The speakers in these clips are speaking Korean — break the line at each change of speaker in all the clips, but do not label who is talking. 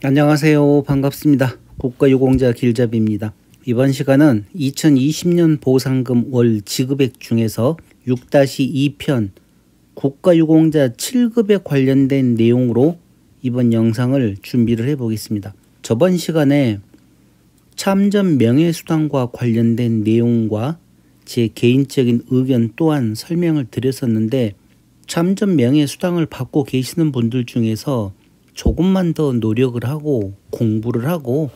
안녕하세요. 반갑습니다. 국가유공자 길잡이입니다. 이번 시간은 2020년 보상금 월 지급액 중에서 6-2편 국가유공자 7급에 관련된 내용으로 이번 영상을 준비를 해보겠습니다. 저번 시간에 참전 명예수당과 관련된 내용과 제 개인적인 의견 또한 설명을 드렸었는데, 참전 명예수당을 받고 계시는 분들 중에서 조금만 더 노력을 하고 공부를 하고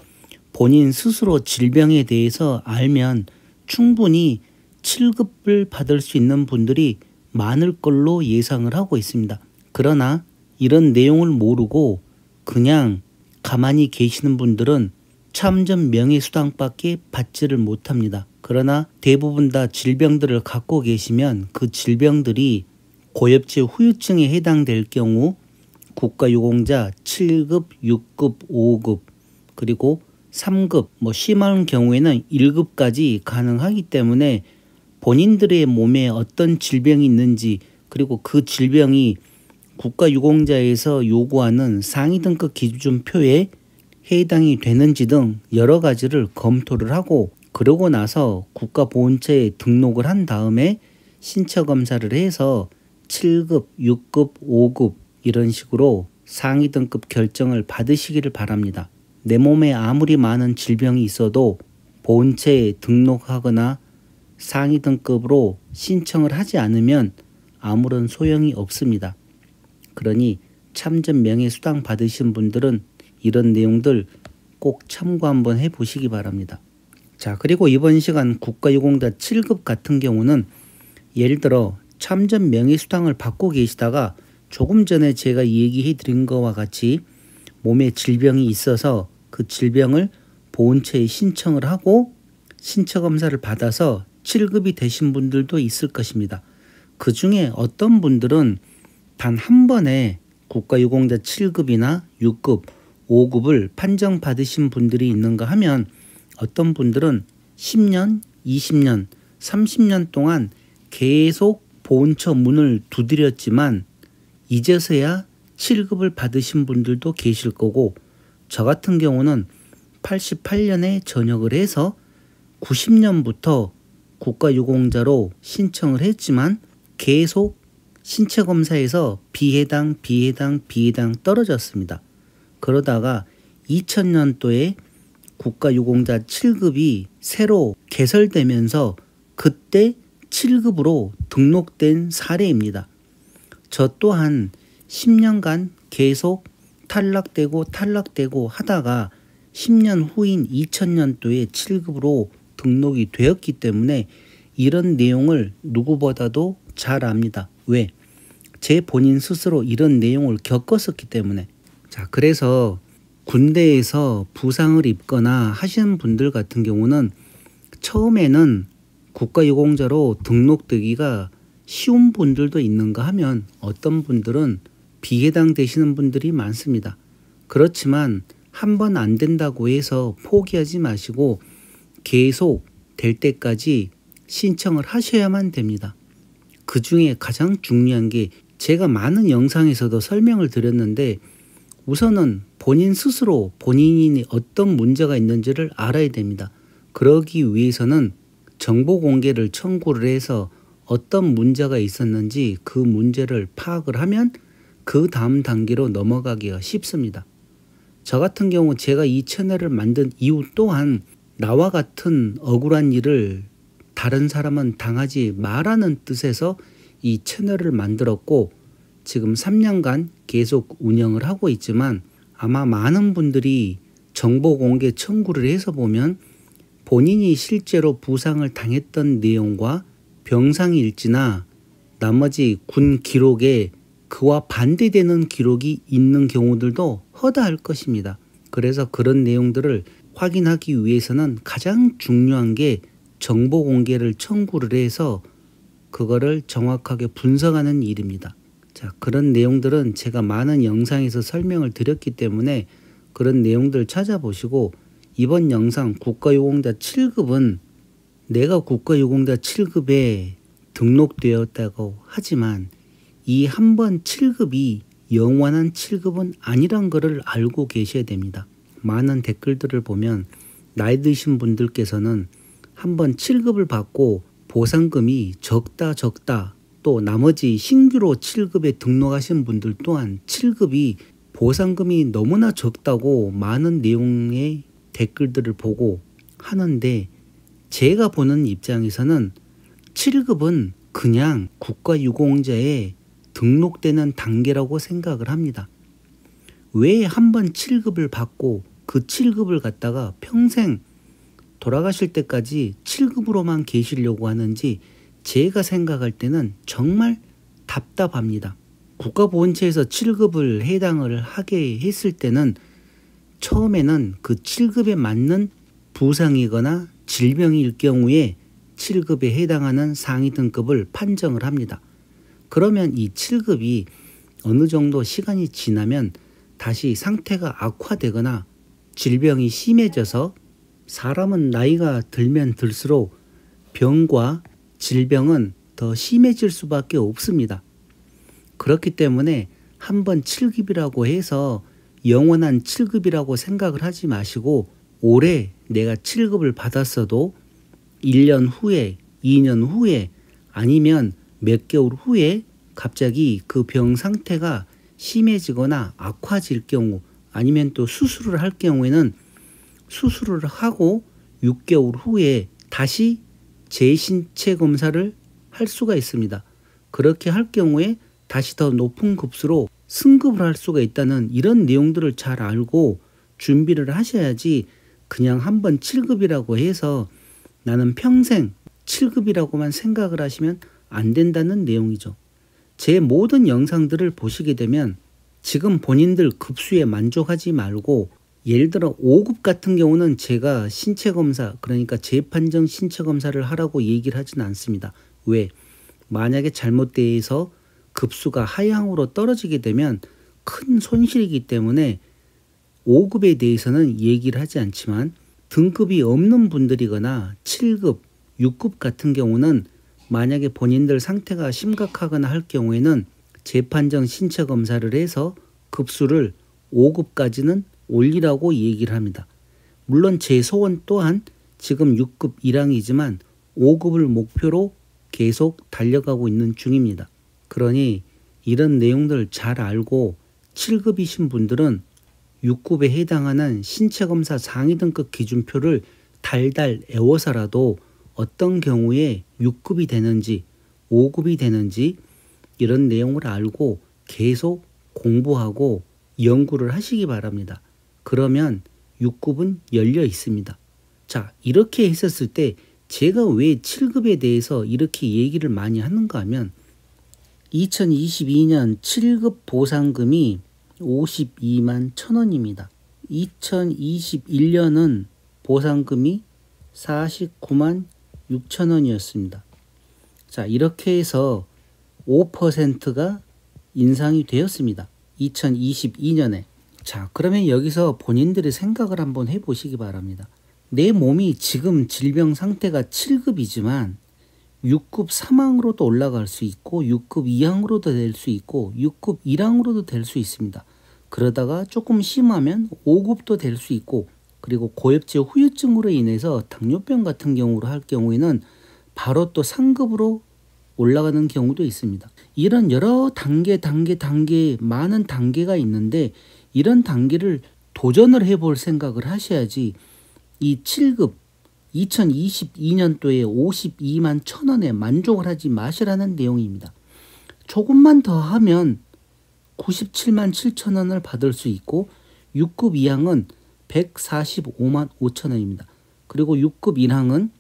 본인 스스로 질병에 대해서 알면 충분히 7급을 받을 수 있는 분들이 많을 걸로 예상을 하고 있습니다. 그러나 이런 내용을 모르고 그냥 가만히 계시는 분들은 참전 명예수당밖에 받지를 못합니다. 그러나 대부분 다 질병들을 갖고 계시면 그 질병들이 고엽제 후유증에 해당될 경우 국가유공자 7급, 6급, 5급, 그리고 3급, 심한 경우에는 1급까지 가능하기 때문에 본인들의 몸에 어떤 질병이 있는지, 그리고 그 질병이 국가유공자에서 요구하는 상위 등급 기준표에 해당이 되는지 등 여러 가지를 검토를 하고, 그러고 나서 국가보훈처에 등록을 한 다음에 신처검사를 해서 7급, 6급, 5급 이런 식으로 상위 등급 결정을 받으시기를 바랍니다. 내 몸에 아무리 많은 질병이 있어도 보훈처에 등록하거나 상위 등급으로 신청을 하지 않으면 아무런 소용이 없습니다. 그러니 참전 명예수당 받으신 분들은 이런 내용들 꼭 참고 한번 해보시기 바랍니다. 자, 그리고 이번 시간 국가유공자 7급 같은 경우는 예를 들어 참전 명예수당을 받고 계시다가 조금 전에 제가 얘기해 드린 것과 같이 몸에 질병이 있어서 그 질병을 보훈처에 신청을 하고 신처검사를 받아서 7급이 되신 분들도 있을 것입니다. 그 중에 어떤 분들은 단 한 번에 국가유공자 7급이나 6급, 5급을 판정받으신 분들이 있는가 하면, 어떤 분들은 10년, 20년, 30년 동안 계속 보훈처 문을 두드렸지만 이제서야 7급을 받으신 분들도 계실 거고, 저 같은 경우는 88년에 전역을 해서 90년부터 국가유공자로 신청을 했지만 계속 신체검사에서 비해당 떨어졌습니다. 그러다가 2000년도에 국가유공자 7급이 새로 개설되면서 그때 7급으로 등록된 사례입니다. 저 또한 10년간 계속 탈락되고 하다가 10년 후인 2000년도에 7급으로 등록이 되었기 때문에 이런 내용을 누구보다도 잘 압니다. 왜? 제 본인 스스로 이런 내용을 겪었었기 때문에. 자, 그래서 군대에서 부상을 입거나 하시는 분들 같은 경우는 처음에는 국가유공자로 등록되기가 쉬운 분들도 있는가 하면 어떤 분들은 비해당 되시는 분들이 많습니다. 그렇지만 한 번 안 된다고 해서 포기하지 마시고 계속 될 때까지 신청을 하셔야만 됩니다. 그 중에 가장 중요한 게, 제가 많은 영상에서도 설명을 드렸는데, 우선은 본인 스스로 본인이 어떤 문제가 있는지를 알아야 됩니다. 그러기 위해서는 정보 공개를 청구를 해서 어떤 문제가 있었는지 그 문제를 파악을 하면 그 다음 단계로 넘어가기가 쉽습니다. 저 같은 경우 제가 이 채널을 만든 이유 또한 나와 같은 억울한 일을 다른 사람은 당하지 말라는 뜻에서 이 채널을 만들었고, 지금 3년간 계속 운영을 하고 있지만 아마 많은 분들이 정보 공개 청구를 해서 보면 본인이 실제로 부상을 당했던 내용과 병상일지나 나머지 군 기록에 그와 반대되는 기록이 있는 경우들도 허다할 것입니다. 그래서 그런 내용들을 확인하기 위해서는 가장 중요한 게 정보 공개를 청구를 해서 그거를 정확하게 분석하는 일입니다. 자, 그런 내용들은 제가 많은 영상에서 설명을 드렸기 때문에 그런 내용들 찾아보시고, 이번 영상 국가유공자 7급은 내가 국가유공자 7급에 등록되었다고 하지만 이 한 번 7급이 영원한 7급은 아니란 것을 알고 계셔야 됩니다. 많은 댓글들을 보면 나이 드신 분들께서는 한번 7급을 받고 보상금이 적다 또 나머지 신규로 7급에 등록하신 분들 또한 7급이 보상금이 너무나 적다고 많은 내용의 댓글들을 보고 하는데, 제가 보는 입장에서는 7급은 그냥 국가유공자에 등록되는 단계라고 생각을 합니다. 왜 한번 7급을 받고 그 7급을 갖다가 평생 돌아가실 때까지 7급으로만 계시려고 하는지 제가 생각할 때는 정말 답답합니다. 국가보훈처에서 7급을 해당을 하게 했을 때는 처음에는 그 7급에 맞는 부상이거나 질병일 경우에 7급에 해당하는 상위 등급을 판정을 합니다. 그러면 이 7급이 어느 정도 시간이 지나면 다시 상태가 악화되거나 질병이 심해져서, 사람은 나이가 들면 들수록 병과 질병은 더 심해질 수밖에 없습니다. 그렇기 때문에 한번 7급이라고 해서 영원한 7급이라고 생각을 하지 마시고, 올해 내가 7급을 받았어도 1년 후에, 2년 후에, 아니면 몇 개월 후에 갑자기 그 병 상태가 심해지거나 악화질 경우, 아니면 또 수술을 할 경우에는 수술을 하고 6개월 후에 다시 재신체 검사를 할 수가 있습니다. 그렇게 할 경우에 다시 더 높은 급수로 승급을 할 수가 있다는 이런 내용들을 잘 알고 준비를 하셔야지, 그냥 한번 7급이라고 해서 나는 평생 7급이라고만 생각을 하시면 안 된다는 내용이죠. 제 모든 영상들을 보시게 되면 지금 본인들 급수에 만족하지 말고, 예를 들어 5급 같은 경우는 제가 신체검사, 그러니까 재판정 신체검사를 하라고 얘기를 하진 않습니다. 왜? 만약에 잘못돼서 급수가 하향으로 떨어지게 되면 큰 손실이기 때문에 5급에 대해서는 얘기를 하지 않지만, 등급이 없는 분들이거나 7급, 6급 같은 경우는 만약에 본인들 상태가 심각하거나 할 경우에는 재판정 신체 검사를 해서 급수를 5급까지는 올리라고 얘기를 합니다. 물론 제 소원 또한 지금 6급 1항이지만 5급을 목표로 계속 달려가고 있는 중입니다. 그러니 이런 내용들 잘 알고 7급이신 분들은 6급에 해당하는 신체검사 상위 등급 기준표를 달달 외워서라도 어떤 경우에 6급이 되는지 5급이 되는지 이런 내용을 알고 계속 공부하고 연구를 하시기 바랍니다. 그러면 6급은 열려 있습니다. 자, 이렇게 했었을 때 제가 왜 7급에 대해서 이렇게 얘기를 많이 하는가 하면, 2022년 7급 보상금이 52만 1,000원입니다. 2021년은 보상금이 49만 6,000원이었습니다. 자, 이렇게 해서 5%가 인상이 되었습니다. 2022년에. 자, 그러면 여기서 본인들의 생각을 한번 해보시기 바랍니다. 내 몸이 지금 질병 상태가 7급이지만 6급 3항으로도 올라갈 수 있고 6급 2항으로도 될 수 있고 6급 1항으로도 될 수 있습니다. 그러다가 조금 심하면 5급도 될 수 있고, 그리고 고엽제 후유증으로 인해서 당뇨병 같은 경우로 할 경우에는 바로 또 상급으로 올라가는 경우도 있습니다. 이런 여러 단계 많은 단계가 있는데, 이런 단계를 도전을 해볼 생각을 하셔야지 이 7급 2022년도에 52만 1,000원에 만족을 하지 마시라는 내용입니다. 조금만 더 하면 97만 7,000원을 받을 수 있고, 6급 2항은 145만 5,000원입니다. 그리고 6급 1항은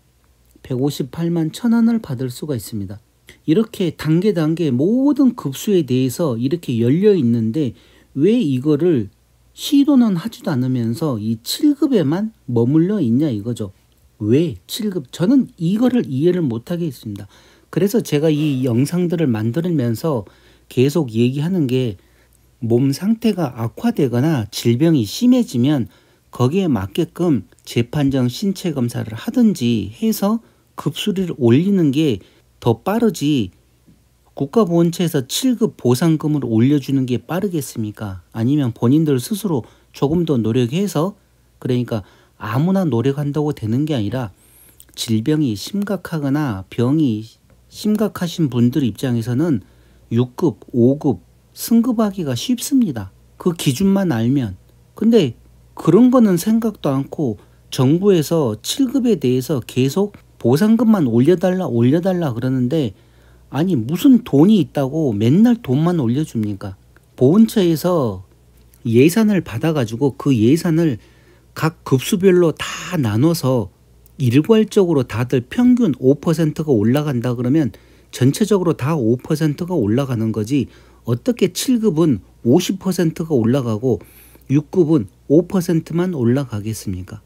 158만 1,000원을 받을 수가 있습니다. 이렇게 단계 모든 급수에 대해서 이렇게 열려 있는데 왜 이거를 시도는 하지도 않으면서 이 7급에만 머물러 있냐 이거죠. 왜 7급? 저는 이거를 이해를 못하게 있습니다. 그래서 제가 이 영상들을 만들면서 계속 얘기하는 게, 몸 상태가 악화되거나 질병이 심해지면 거기에 맞게끔 재판정 신체 검사를 하든지 해서 급수를 올리는 게 더 빠르지, 국가보훈처에서 7급 보상금을 올려주는 게 빠르겠습니까? 아니면 본인들 스스로 조금 더 노력해서, 그러니까 아무나 노력한다고 되는 게 아니라 질병이 심각하거나 병이 심각하신 분들 입장에서는 6급, 5급 승급하기가 쉽습니다. 그 기준만 알면. 근데 그런 거는 생각도 않고 정부에서 7급에 대해서 계속 보상금만 올려달라 그러는데, 아니 무슨 돈이 있다고 맨날 돈만 올려줍니까? 보훈처에서 예산을 받아가지고 그 예산을 각 급수별로 다 나눠서 일괄적으로 다들 평균 5%가 올라간다 그러면 전체적으로 다 5%가 올라가는 거지, 어떻게 7급은 50%가 올라가고 6급은 5%만 올라가겠습니까?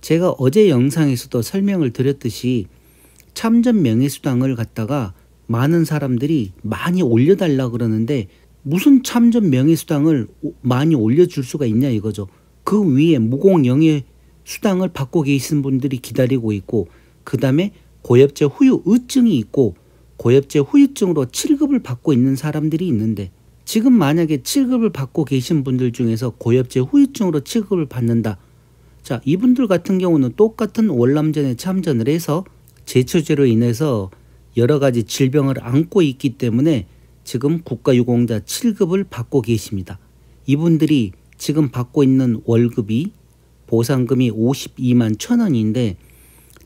제가 어제 영상에서도 설명을 드렸듯이 참전 명예수당을 갖다가 많은 사람들이 많이 올려달라 그러는데, 무슨 참전 명예수당을 많이 올려줄 수가 있냐 이거죠. 그 위에 무공영예수당을 받고 계신 분들이 기다리고 있고, 그 다음에 고엽제 후유증이 있고 고엽제 후유증으로 7급을 받고 있는 사람들이 있는데, 지금 만약에 7급을 받고 계신 분들 중에서 고엽제 후유증으로 7급을 받는다. 자, 이분들 같은 경우는 똑같은 월남전에 참전을 해서 제초제로 인해서 여러 가지 질병을 안고 있기 때문에 지금 국가유공자 7급을 받고 계십니다. 이분들이 지금 받고 있는 월급이 보상금이 52만 1,000원인데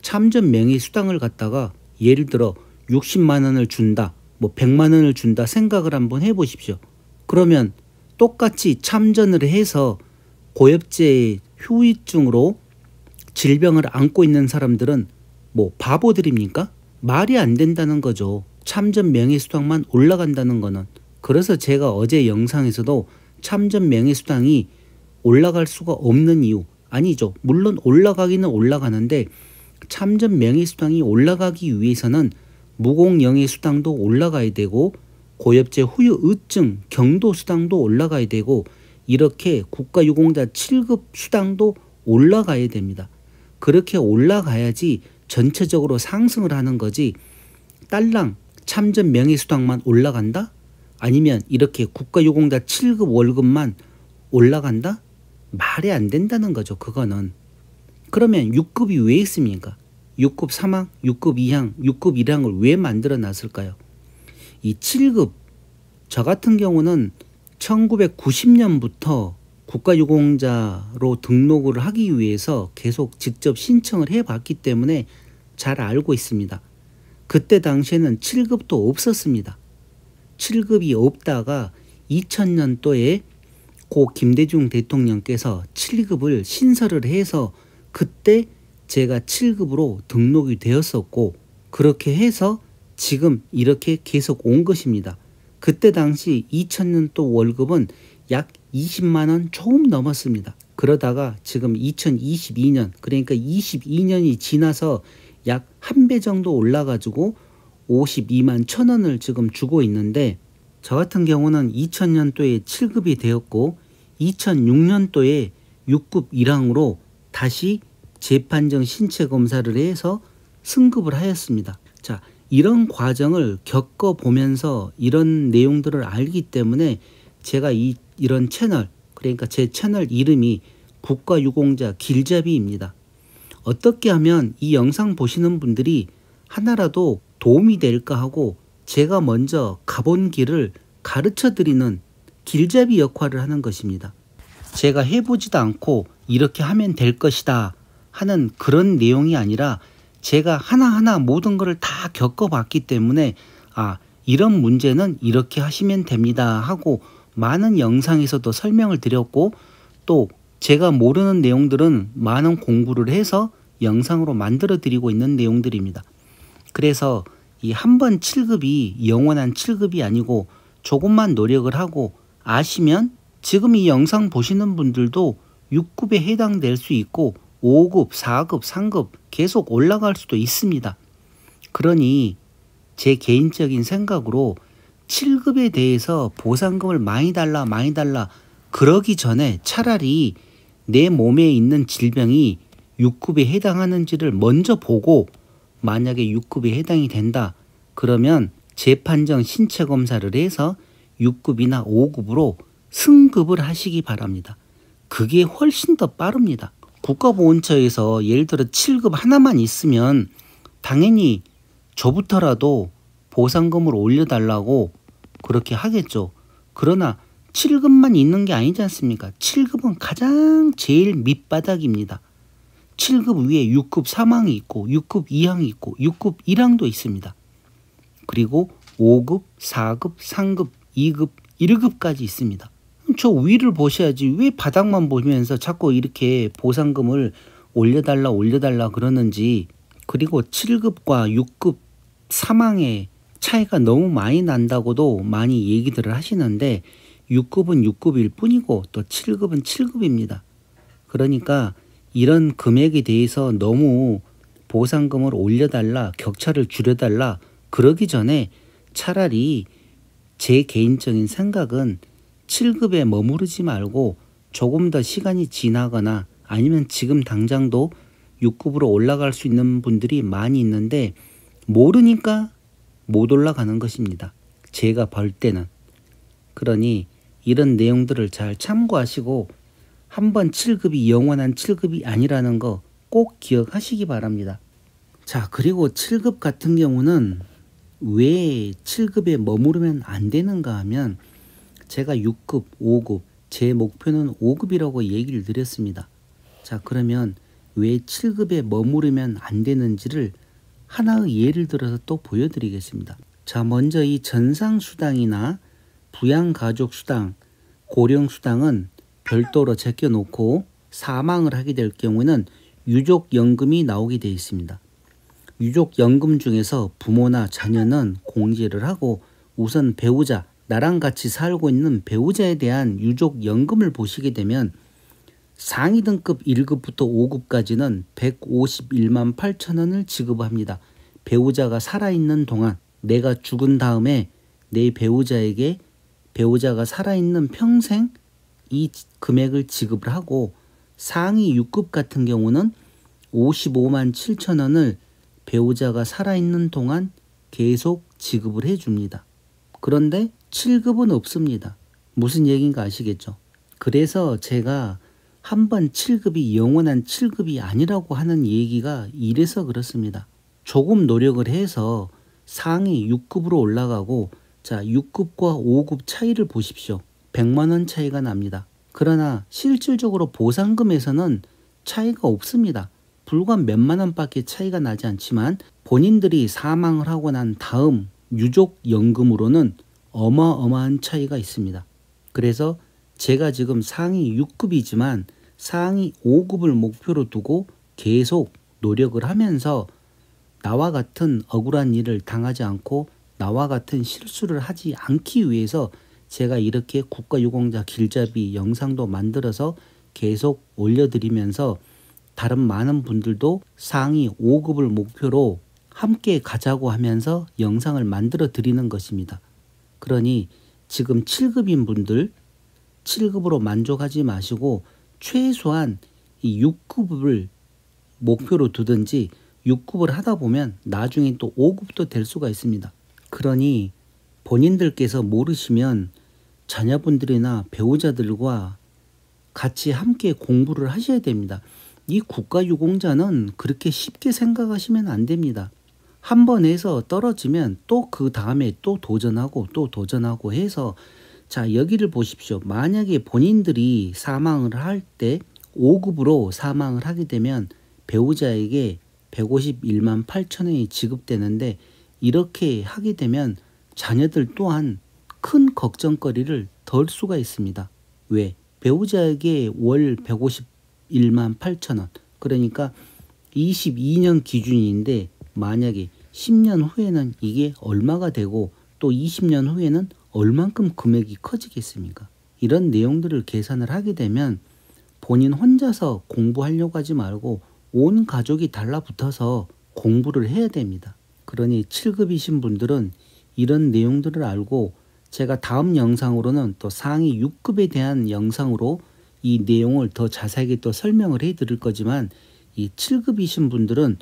참전 명예수당을 갖다가 예를 들어 60만 원을 준다, 뭐 100만 원을 준다 생각을 한번 해보십시오. 그러면 똑같이 참전을 해서 고엽제 후유증으로 질병을 안고 있는 사람들은 뭐 바보들입니까? 말이 안 된다는 거죠. 참전 명예수당만 올라간다는 거는. 그래서 제가 어제 영상에서도 참전 명예수당이 올라갈 수가 없는 이유, 아니죠. 물론 올라가기는 올라가는데 참전 명예수당이 올라가기 위해서는 무공영예수당도 올라가야 되고 고엽제 후유증 경도수당도 올라가야 되고, 이렇게 국가유공자 7급 수당도 올라가야 됩니다. 그렇게 올라가야지 전체적으로 상승을 하는 거지, 딸랑 참전 명예수당만 올라간다? 아니면 이렇게 국가유공자 7급 월급만 올라간다? 말이 안 된다는 거죠. 그거는. 그러면 6급이 왜 있습니까? 6급 3항, 6급 2항, 6급 1항을 왜 만들어 놨을까요? 이 7급, 저 같은 경우는 1990년부터 국가유공자로 등록을 하기 위해서 계속 직접 신청을 해봤기 때문에 잘 알고 있습니다. 그때 당시에는 7급도 없었습니다. 7급이 없다가 2000년도에 고 김대중 대통령께서 7급을 신설을 해서 그때 제가 7급으로 등록이 되었었고, 그렇게 해서 지금 이렇게 계속 온 것입니다. 그때 당시 2000년도 월급은 약 20만 원 조금 넘었습니다. 그러다가 지금 2022년, 그러니까 22년이 지나서 약 한 배 정도 올라가지고 52만 1,000원을 지금 주고 있는데, 저 같은 경우는 2000년도에 7급이 되었고 2006년도에 6급 1항으로 다시 재판정 신체 검사를 해서 승급을 하였습니다. 자, 이런 과정을 겪어보면서 이런 내용들을 알기 때문에 제가 이런 채널, 그러니까 제 채널 이름이 국가유공자 길잡이입니다. 어떻게 하면 이 영상 보시는 분들이 하나라도 도움이 될까 하고 제가 먼저 가본 길을 가르쳐 드리는 길잡이 역할을 하는 것입니다. 제가 해보지도 않고 이렇게 하면 될 것이다 하는 그런 내용이 아니라, 제가 하나하나 모든 것을 다 겪어봤기 때문에 이런 문제는 이렇게 하시면 됩니다 하고 많은 영상에서도 설명을 드렸고, 또 제가 모르는 내용들은 많은 공부를 해서 영상으로 만들어 드리고 있는 내용들입니다. 그래서 이 한 번 7급이 영원한 7급이 아니고 조금만 노력을 하고 아시면 지금 이 영상 보시는 분들도 6급에 해당될 수 있고 5급, 4급, 3급 계속 올라갈 수도 있습니다. 그러니 제 개인적인 생각으로 7급에 대해서 보상금을 많이 달라 그러기 전에 차라리 내 몸에 있는 질병이 6급에 해당하는지를 먼저 보고, 만약에 6급에 해당이 된다 그러면 재판정 신체 검사를 해서 6급이나 5급으로 승급을 하시기 바랍니다. 그게 훨씬 더 빠릅니다. 국가보훈처에서 예를 들어 7급 하나만 있으면 당연히 저부터라도 보상금을 올려달라고 그렇게 하겠죠. 그러나 7급만 있는 게 아니지 않습니까? 7급은 가장 제일 밑바닥입니다. 7급 위에 6급 3항이 있고 6급 2항이 있고 6급 1항도 있습니다. 그리고 5급, 4급, 3급, 2급, 1급까지 있습니다. 저 위를 보셔야지 왜 바닥만 보면서 자꾸 이렇게 보상금을 올려달라 그러는지. 그리고 7급과 6급 3항의 차이가 너무 많이 난다고도 많이 얘기들을 하시는데 6급은 6급일 뿐이고 또 7급은 7급입니다. 그러니까 이런 금액에 대해서 너무 보상금을 올려달라, 격차를 줄여달라 그러기 전에 차라리 제 개인적인 생각은 7급에 머무르지 말고 조금 더 시간이 지나거나 아니면 지금 당장도 6급으로 올라갈 수 있는 분들이 많이 있는데 모르니까 못 올라가는 것입니다. 제가 볼 때는. 그러니 이런 내용들을 잘 참고하시고 한번 7급이 영원한 7급이 아니라는 거 꼭 기억하시기 바랍니다. 자, 그리고 7급 같은 경우는 왜 7급에 머무르면 안 되는가 하면 제가 6급, 5급, 제 목표는 5급이라고 얘기를 드렸습니다. 자, 그러면 왜 7급에 머무르면 안 되는지를 하나의 예를 들어서 또 보여드리겠습니다. 자, 먼저 이 전상수당이나 부양가족수당, 고령수당은 별도로 제껴놓고 사망을 하게 될 경우는 유족연금이 나오게 되어 있습니다. 유족연금 중에서 부모나 자녀는 공제를 하고 우선 배우자, 나랑 같이 살고 있는 배우자에 대한 유족연금을 보시게 되면 상위 등급 1급부터 5급까지는 151만 8천 원을 지급합니다. 배우자가 살아있는 동안, 내가 죽은 다음에 내 배우자에게 배우자가 살아있는 평생 이 금액을 지급을 하고 상위 6급 같은 경우는 55만 7천 원을 배우자가 살아있는 동안 계속 지급을 해줍니다. 그런데 7급은 없습니다. 무슨 얘기인가 아시겠죠? 그래서 제가 한번 7급이 영원한 7급이 아니라고 하는 얘기가 이래서 그렇습니다. 조금 노력을 해서 상위 6급으로 올라가고 자 6급과 5급 차이를 보십시오. 100만 원 차이가 납니다. 그러나 실질적으로 보상금에서는 차이가 없습니다. 불과 몇만 원밖에 차이가 나지 않지만 본인들이 사망을 하고 난 다음 유족연금으로는 어마어마한 차이가 있습니다. 그래서 제가 지금 상위 6급이지만 상위 5급을 목표로 두고 계속 노력을 하면서 나와 같은 억울한 일을 당하지 않고 나와 같은 실수를 하지 않기 위해서 제가 이렇게 국가유공자 길잡이 영상도 만들어서 계속 올려드리면서 다른 많은 분들도 상위 5급을 목표로 함께 가자고 하면서 영상을 만들어 드리는 것입니다. 그러니 지금 7급인 분들 7급으로 만족하지 마시고 최소한 이 6급을 목표로 두든지 6급을 하다 보면 나중에 또 5급도 될 수가 있습니다. 그러니 본인들께서 모르시면 자녀분들이나 배우자들과 같이 함께 공부를 하셔야 됩니다. 이 국가유공자는 그렇게 쉽게 생각하시면 안 됩니다. 한 번 해서 떨어지면 또 그 다음에 또 도전하고 해서 자 여기를 보십시오. 만약에 본인들이 사망을 할 때 5급으로 사망을 하게 되면 배우자에게 151만 8천 원이 지급되는데 이렇게 하게 되면 자녀들 또한 큰 걱정거리를 덜 수가 있습니다. 왜? 배우자에게 월 151만 8천 원 그러니까 22년 기준인데 만약에 10년 후에는 이게 얼마가 되고 또 20년 후에는 얼만큼 금액이 커지겠습니까? 이런 내용들을 계산을 하게 되면 본인 혼자서 공부하려고 하지 말고 온 가족이 달라붙어서 공부를 해야 됩니다. 그러니 7급이신 분들은 이런 내용들을 알고 제가 다음 영상으로는 또 상위 6급에 대한 영상으로 이 내용을 더 자세하게 또 설명을 해 드릴 거지만 이 7급이신 분들은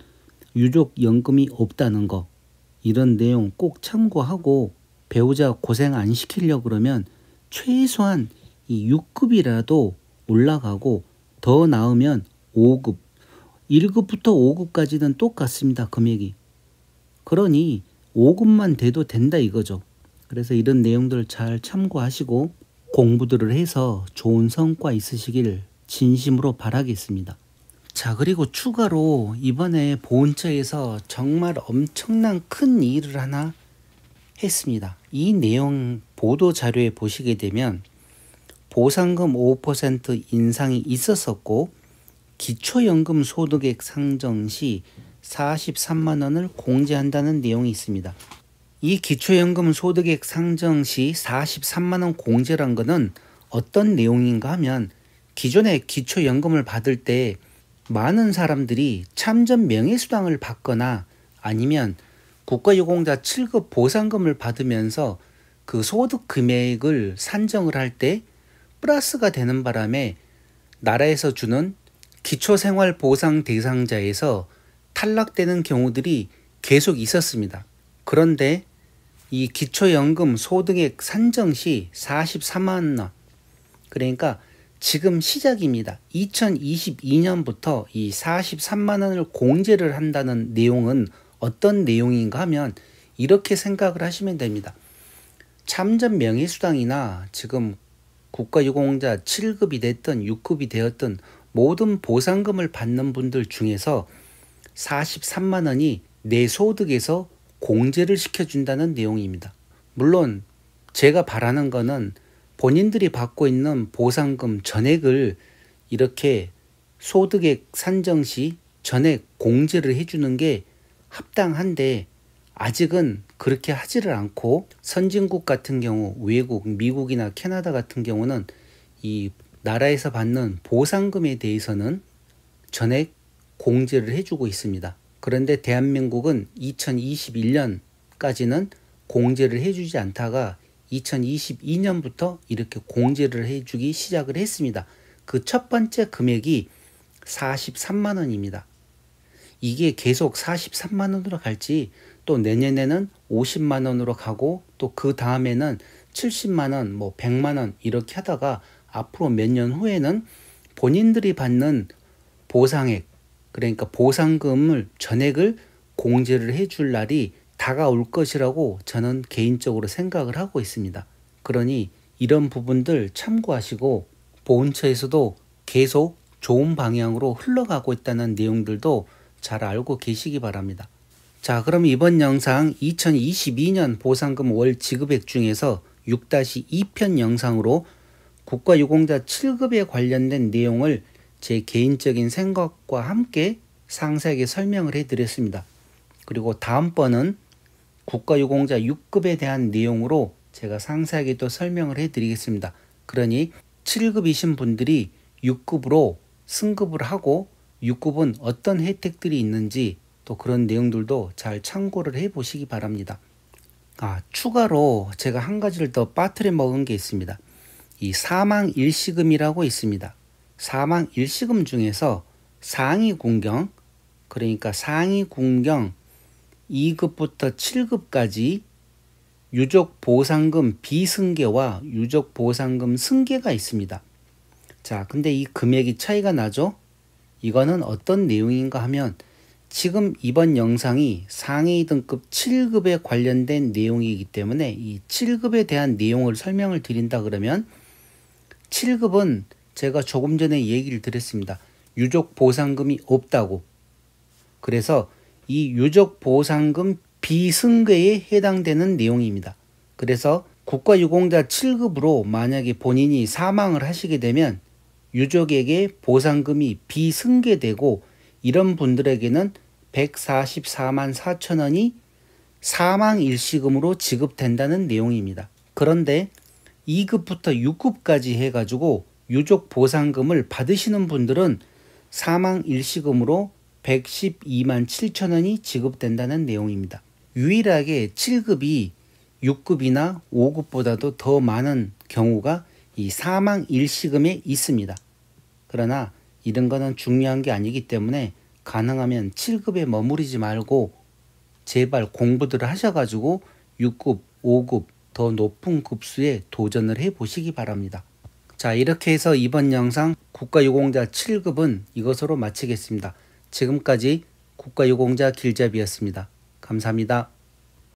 유족연금이 없다는 거 이런 내용 꼭 참고하고 배우자 고생 안 시키려고 그러면 최소한 이 6급이라도 올라가고 더 나으면 5급, 1급부터 5급까지는 똑같습니다. 금액이. 그러니 5급만 돼도 된다 이거죠. 그래서 이런 내용들 잘 참고하시고 공부들을 해서 좋은 성과 있으시길 진심으로 바라겠습니다. 자, 그리고 추가로 이번에 보훈처에서 정말 엄청난 큰 일을 하나 했습니다. 이 내용 보도 자료에 보시게 되면 보상금 5% 인상이 있었었고 기초연금 소득액 상정 시 43만 원을 공제한다는 내용이 있습니다. 이 기초연금 소득액 상정 시 43만 원 공제란 것은 어떤 내용인가 하면 기존에 기초연금을 받을 때 많은 사람들이 참전 명예수당을 받거나 아니면 국가유공자 7급 보상금을 받으면서 그 소득 금액을 산정을 할 때 플러스가 되는 바람에 나라에서 주는 기초생활보상 대상자에서 탈락되는 경우들이 계속 있었습니다. 그런데 이 기초연금 소득액 산정 시 43만 원, 그러니까 지금 시작입니다. 2022년부터 이 43만 원을 공제를 한다는 내용은 어떤 내용인가 하면 이렇게 생각을 하시면 됩니다. 참전 명예수당이나 지금 국가유공자 7급이 됐든 6급이 되었든 모든 보상금을 받는 분들 중에서 43만 원이 내 소득에서 공제를 시켜준다는 내용입니다. 물론 제가 바라는 거는 본인들이 받고 있는 보상금 전액을 이렇게 소득액 산정 시 전액 공제를 해주는 게 합당한데 아직은 그렇게 하지를 않고 선진국 같은 경우 외국, 미국이나 캐나다 같은 경우는 이 나라에서 받는 보상금에 대해서는 전액 공제를 해주고 있습니다. 그런데 대한민국은 2021년까지는 공제를 해주지 않다가 2022년부터 이렇게 공제를 해주기 시작을 했습니다. 그 첫 번째 금액이 43만 원입니다. 이게 계속 43만 원으로 갈지 또 내년에는 50만 원으로 가고 또 그 다음에는 70만 원, 뭐 100만 원 이렇게 하다가 앞으로 몇 년 후에는 본인들이 받는 보상액, 그러니까 보상금을 전액을 공제를 해줄 날이 다가올 것이라고 저는 개인적으로 생각을 하고 있습니다. 그러니 이런 부분들 참고하시고 보훈처에서도 계속 좋은 방향으로 흘러가고 있다는 내용들도 잘 알고 계시기 바랍니다. 자, 그럼 이번 영상 2022년 보상금 월 지급액 중에서 6-2편 영상으로 국가유공자 7급에 관련된 내용을 제 개인적인 생각과 함께 상세하게 설명을 해드렸습니다. 그리고 다음번은 국가유공자 6급에 대한 내용으로 제가 상세하게 또 설명을 해드리겠습니다. 그러니 7급이신 분들이 6급으로 승급을 하고 6급은 어떤 혜택들이 있는지 또 그런 내용들도 잘 참고를 해보시기 바랍니다. 추가로 제가 한 가지를 더 빠뜨려 먹은 게 있습니다. 이 사망 일시금이라고 있습니다. 사망 일시금 중에서 상위 군경, 그러니까 상위 군경 2급부터 7급까지 유족 보상금 비승계와 유족 보상금 승계가 있습니다. 자, 근데 이 금액이 차이가 나죠? 이거는 어떤 내용인가 하면 지금 이번 영상이 상위 등급 7급에 관련된 내용이기 때문에 이 7급에 대한 내용을 설명을 드린다 그러면 7급은 제가 조금 전에 얘기를 드렸습니다. 유족 보상금이 없다고. 그래서 이 유족 보상금 비승계에 해당되는 내용입니다. 그래서 국가유공자 7급으로 만약에 본인이 사망을 하시게 되면 유족에게 보상금이 비승계되고 이런 분들에게는 144만 4천 원이 사망 일시금으로 지급된다는 내용입니다. 그런데 2급부터 6급까지 해가지고 유족 보상금을 받으시는 분들은 사망 일시금으로 112만 7천 원이 지급된다는 내용입니다. 유일하게 7급이 6급이나 5급보다도 더 많은 경우가 이 사망 일시금에 있습니다. 그러나 이런 거는 중요한 게 아니기 때문에 가능하면 7급에 머무르지 말고 제발 공부들을 하셔가지고 6급, 5급 더 높은 급수에 도전을 해보시기 바랍니다. 자, 이렇게 해서 이번 영상 국가유공자 7급은 이것으로 마치겠습니다. 지금까지 국가유공자 길잡이였습니다. 감사합니다.